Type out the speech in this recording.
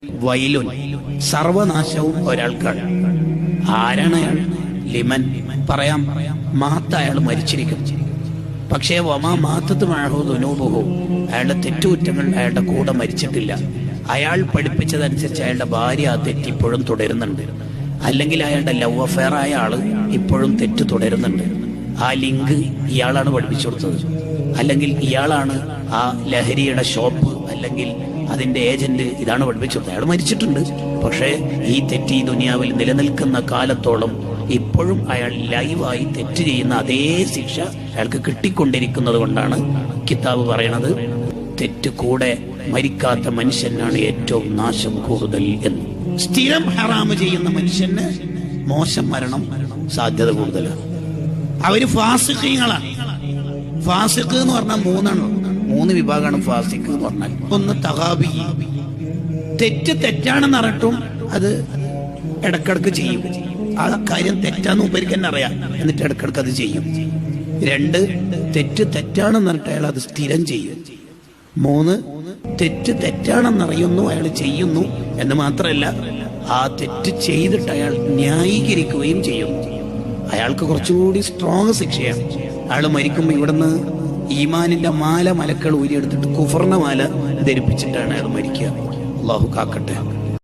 വൈലുൻ, സർവനാശവും ഒരാൾക്കാണ്. ആരാണ് അയാൾ? ലിമൻ, പറയാം, മാത്ത, അയാൾ മരിച്ചിരിക്കും. പക്ഷേ വമാ മാത്തത്ത് മഴഹു ദുനൂബുഹു, അയാളുടെ തെറ്റുകുറ്റങ്ങൾ അയാളുടെ കൂടെ മരിച്ചിട്ടില്ല. അയാൾ പഠിപ്പിച്ചതനുസരിച്ച് അയാളുടെ ഭാര്യ ആ തെറ്റ് ഇപ്പോഴും തുടരുന്നുണ്ട്. അല്ലെങ്കിൽ അയാളുടെ ലവ് അഫെയറായ ആള് ഇപ്പോഴും തെറ്റ് തുടരുന്നുണ്ട്. ആ ലിങ്ക് ഇയാളാണ് പഠിപ്പിച്ചു കൊടുത്തത്, അല്ലെങ്കിൽ ഇയാളാണ് ആ ലഹരിയുടെ ഷോപ്പ് അല്ലെങ്കിൽ അതിന്റെ ഏജന്റ് ഇതാണ് പഠിപ്പിച്ചു കൊടുത്തത്. അയാൾ മരിച്ചിട്ടുണ്ട്, പക്ഷേ ഈ തെറ്റ് ഈ ദുനിയാവിൽ നിലനിൽക്കുന്ന കാലത്തോളം ഇപ്പോഴും അയാൾ ലൈവായി തെറ്റ് ചെയ്യുന്ന അതേ ശിക്ഷ അയാൾക്ക് കിട്ടിക്കൊണ്ടിരിക്കുന്നത് കൊണ്ടാണ് കിതാബ് പറയണത് തെറ്റ് കൂടെ മരിക്കാത്ത മനുഷ്യനാണ് ഏറ്റവും നാശം കൂടുതൽ എന്ന്. സ്ഥിരം ഹറാമ് ചെയ്യുന്ന മനുഷ്യന് മോശം മരണം സാധ്യത കൂടുതലാണ്. അവര് ഫാസിഖീങ്ങളാണ്. ഫാസിഖ് എന്ന് പറഞ്ഞാൽ മൂന്ന് വിഭാഗമാണ് ഫാസിഖ് എന്ന് പറഞ്ഞാൽ. ഒന്ന് തഗാബി, തെറ്റ് തെറ്റാണെന്ന് അറിഞ്ഞിട്ടും അത് ഇടക്കിടക്ക് ചെയ്യും. ആ കാര്യം തെറ്റാന്ന് ഉപരിക്ക് തന്നെ അറിയാം, എന്നിട്ട് ഇടക്കിടക്ക് അത് ചെയ്യും. രണ്ട്, തെറ്റ് തെറ്റാണെന്ന് പറഞ്ഞിട്ട് അയാൾ അത് സ്ഥിരം ചെയ്യും. മൂന്ന്, തെറ്റ് തെറ്റാണെന്നറിയുന്നു, അയാൾ ചെയ്യുന്നു എന്ന് മാത്രമല്ല, ആ തെറ്റ് ചെയ്തിട്ട് അയാൾ ന്യായീകരിക്കുകയും ചെയ്യുന്നു. അയാൾക്ക് കുറച്ചുകൂടി സ്ട്രോങ് ശിക്ഷയാണ്. അയാൾ മരിക്കുമ്പോൾ ഇവിടുന്ന് ഈമാനിന്റെ മാല മലക്കൾ ഊരിയെടുത്തിട്ട് കുഫറിന്റെ മാല ധരിപ്പിച്ചിട്ടാണ് അയാൾ മരിക്കുക. അള്ളാഹു കാക്കട്ടെ.